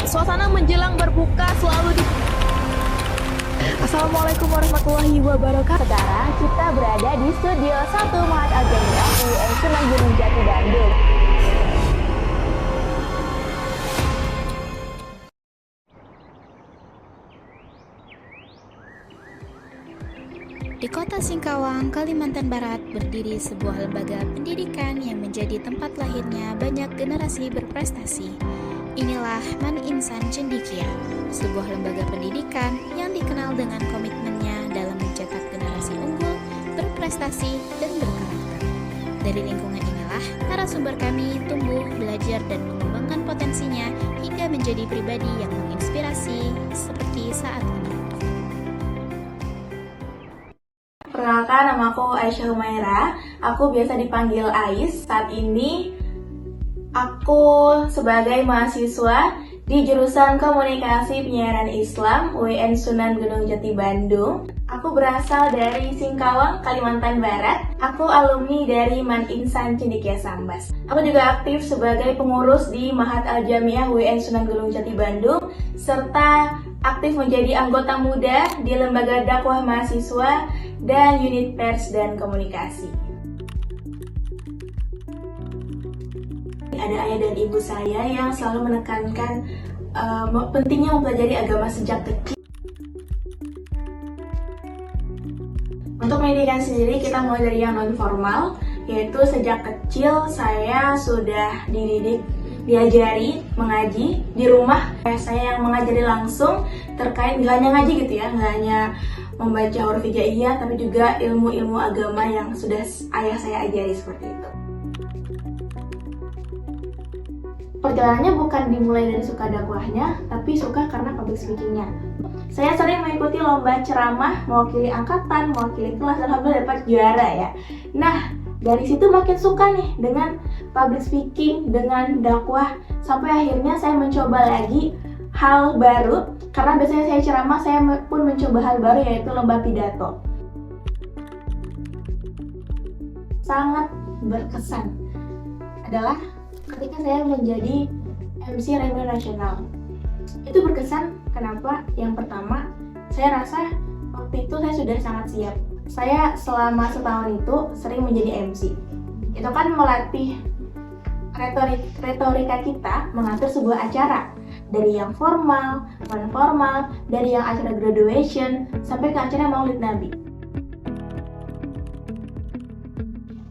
Suasana menjelang berbuka selalu di... Assalamualaikum warahmatullahi wabarakatuh. Sekarang kita berada di studio 1 Mahat Al-Jamiah UIN Sunan Gunung Jati Bandung. Di kota Singkawang, Kalimantan Barat, berdiri sebuah lembaga pendidikan yang menjadi tempat lahirnya banyak generasi berprestasi. Inilah Man Insan Cendekia, sebuah lembaga pendidikan yang dikenal dengan komitmennya dalam mencetak generasi unggul, berprestasi, dan berkarakter. Dari lingkungan inilah, narasumber kami tumbuh, belajar, dan mengembangkan potensinya hingga menjadi pribadi yang menginspirasi seperti saat ini. Perkenalkan, nama aku Aisyah Humaira. Aku biasa dipanggil Ais. Saat ini aku sebagai mahasiswa di jurusan Komunikasi Penyiaran Islam UIN Sunan Gunung Jati Bandung. Aku berasal dari Singkawang, Kalimantan Barat. Aku alumni dari Man Insan Cendekia Sambas. Aku juga aktif sebagai pengurus di Mahat Al-Jamiah UIN Sunan Gunung Jati Bandung, serta aktif menjadi anggota muda di Lembaga Dakwah Mahasiswa dan Unit Pers dan Komunikasi. Ada ayah dan ibu saya yang selalu menekankan pentingnya mempelajari agama sejak kecil. Untuk pendidikan sendiri kita mulai dari yang non formal, yaitu sejak kecil saya sudah diajari mengaji di rumah. Saya yang mengajari langsung terkait nggak hanya ngaji gitu ya, nggak hanya membaca huruf hijaiyah, tapi juga ilmu-ilmu agama yang sudah ayah saya ajari seperti itu. Perjalanannya bukan dimulai dari suka dakwahnya, tapi suka karena public speakingnya. Saya sering mengikuti lomba ceramah, mewakili angkatan, mewakili kelas, dan alhamdulillah dapat juara ya. Nah, dari situ makin suka nih dengan public speaking, dengan dakwah, sampai akhirnya saya mencoba lagi hal baru. Karena biasanya saya ceramah, saya pun mencoba hal baru, yaitu lomba pidato. Sangat berkesan adalah ketika saya menjadi MC Radio Nasional. Itu berkesan, kenapa? Yang pertama, saya rasa waktu itu saya sudah sangat siap. Saya selama setahun itu sering menjadi MC. Itu kan melatih retorika kita mengatur sebuah acara. Dari yang formal, non-formal, dari yang acara graduation, sampai ke acara Maulid Nabi.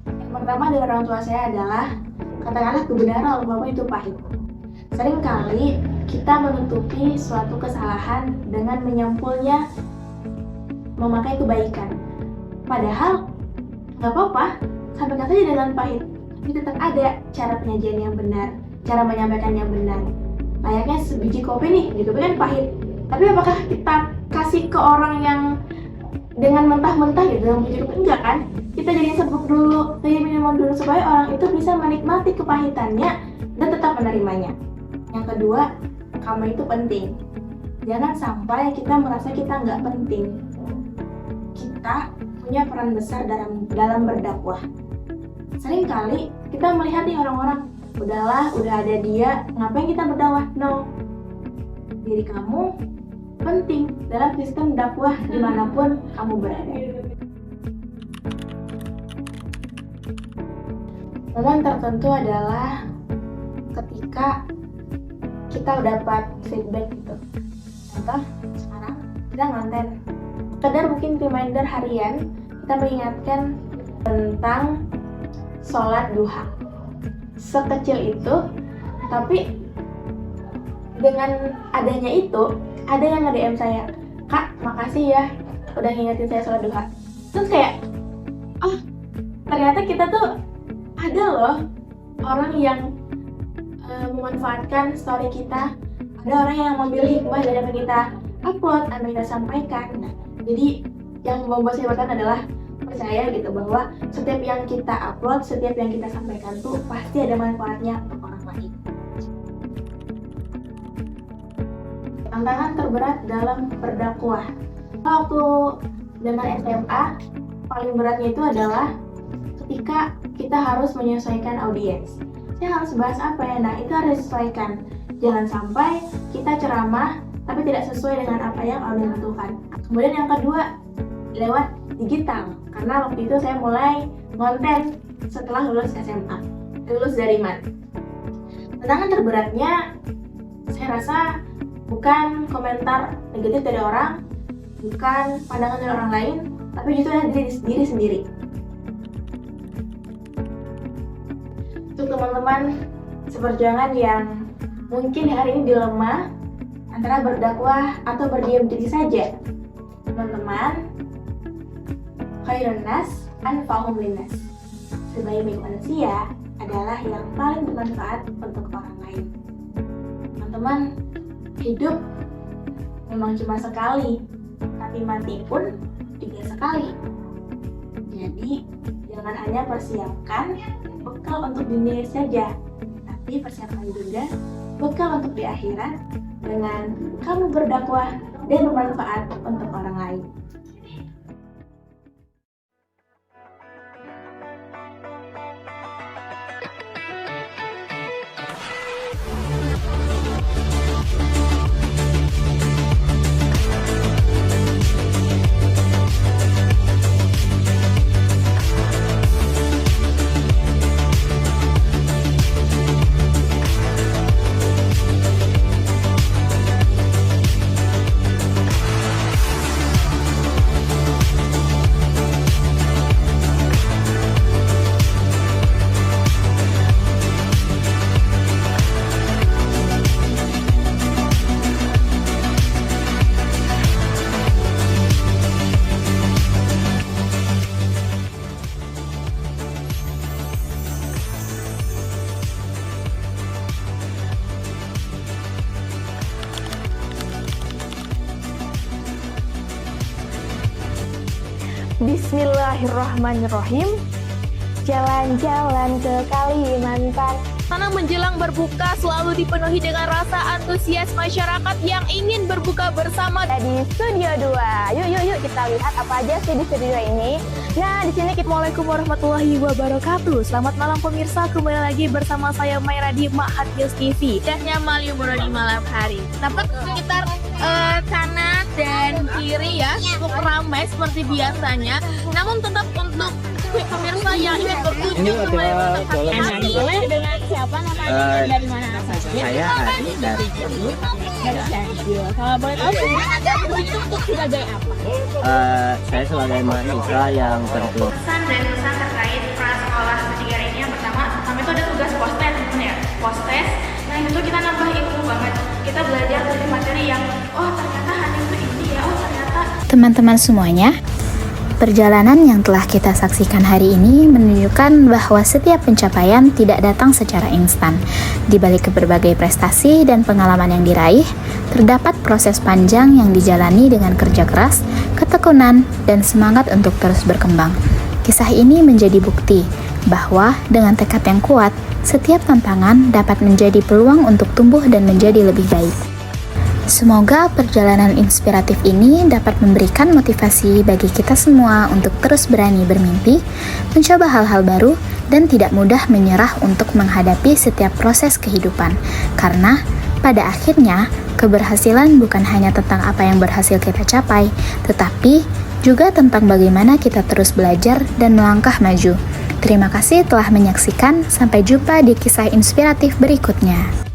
Yang pertama dari orang tua saya adalah, katakanlah kebenaran walaupun itu pahit. Seringkali kita menutupi suatu kesalahan dengan menyampulnya memakai kebaikan. Padahal nggak apa-apa, sampaikan saja dengan pahit. Tapi tetap ada cara penyajian yang benar, cara menyampaikan yang benar. Layaknya sebiji kopi nih, gitu kan pahit. Tapi apakah kita kasih ke orang yang dengan mentah-mentah gitu dalam biji kopi? Enggak kan? Kita jadiin serbuk dulu, jadi minuman dulu supaya orang itu bisa menikmati kepahitannya dan tetap menerimanya. Yang kedua, kamu itu penting. Jangan sampai kita merasa kita nggak penting. Kita punya peran besar dalam berdakwah. Seringkali kita melihat nih orang-orang, udahlah, udah ada dia, ngapain kita berdakwah? No. Diri kamu penting dalam sistem dakwah dimanapun kamu berada. Momen tertentu adalah ketika kita dapat feedback gitu. Contoh, sekarang kita ngonten. Sekedar mungkin reminder harian, kita mengingatkan tentang sholat duha. Sekecil itu, tapi dengan adanya itu, ada yang nge-DM saya, "Kak, makasih ya udah ngingetin saya sholat duha." Terus kayak, oh ternyata kita tuh ada loh orang yang memanfaatkan story kita, ada orang yang mengambil hikmah dari apa kita upload, apa yang kita sampaikan. Nah, jadi yang membuat saya bertahan adalah percaya gitu bahwa setiap yang kita upload, setiap yang kita sampaikan tuh pasti ada manfaatnya untuk orang lain. Tantangan terberat dalam berdakwah. Waktu zaman SMA, paling beratnya itu adalah ketika kita harus menyesuaikan audiens. Saya harus bahas apa ya? Nah, itu harus disesuaikan. Jangan sampai kita ceramah tapi tidak sesuai dengan apa yang Allah tentukan. Kemudian yang kedua, lewat digital. Karena waktu itu saya mulai konten setelah lulus SMA, lulus dari MAN. Tantangan terberatnya saya rasa bukan komentar negatif dari orang, bukan pandangan dari orang lain, tapi justru dari diri sendiri. Untuk teman-teman seperjuangan yang mungkin hari ini dilema antara berdakwah atau berdiam diri saja, teman-teman, khairun nas anfa'uhum linnas. Sebaik-baik manusia adalah yang paling bermanfaat untuk orang lain. Teman-teman, hidup memang cuma sekali, tapi mati pun juga sekali. Jadi, jangan hanya persiapkan bekal untuk dunia saja, tapi persiapkan juga bekal untuk di akhirat dengan kamu berdakwah dan bermanfaat untuk orang lain. Bismillahirrahmanirrahim. Jalan-jalan ke Kalimantan. Karena menjelang berbuka selalu dipenuhi dengan rasa antusias masyarakat yang ingin berbuka bersama. Di studio 2. Yuk kita lihat apa aja sih di studio ini. Nah, di sini kita Assalamualaikum warahmatullahi wabarakatuh. Selamat malam pemirsa, kembali lagi bersama saya Maira di Ma'had Hills TV. Dahnya Malioboro di malam hari. Dapat sekitar kanan dan kiri ya, cukup ramai seperti biasanya. Namun tetap untuk pemirsa yang ingin berkunjung dengan siapa namanya dan dari mana saja? Saya Ari dari Cianjur. Kalau boleh tahu untuk sebagai apa? Saya sebagai mahasiswa yang terjun. Pesan dan pesan terkait prasekolah ketiga ini yang pertama itu ada tugas postes ya, postes. Nah itu kita nambah ilmu banget. Kita belajar dari materi yang ternyata hanya itu ini ya, ternyata. Teman-teman semuanya, perjalanan yang telah kita saksikan hari ini menunjukkan bahwa setiap pencapaian tidak datang secara instan. Di balik berbagai prestasi dan pengalaman yang diraih, terdapat proses panjang yang dijalani dengan kerja keras, ketekunan, dan semangat untuk terus berkembang. Kisah ini menjadi bukti bahwa dengan tekad yang kuat, setiap tantangan dapat menjadi peluang untuk tumbuh dan menjadi lebih baik. Semoga perjalanan inspiratif ini dapat memberikan motivasi bagi kita semua untuk terus berani bermimpi, mencoba hal-hal baru, dan tidak mudah menyerah untuk menghadapi setiap proses kehidupan. Karena pada akhirnya, keberhasilan bukan hanya tentang apa yang berhasil kita capai, tetapi juga tentang bagaimana kita terus belajar dan melangkah maju. Terima kasih telah menyaksikan, sampai jumpa di kisah inspiratif berikutnya.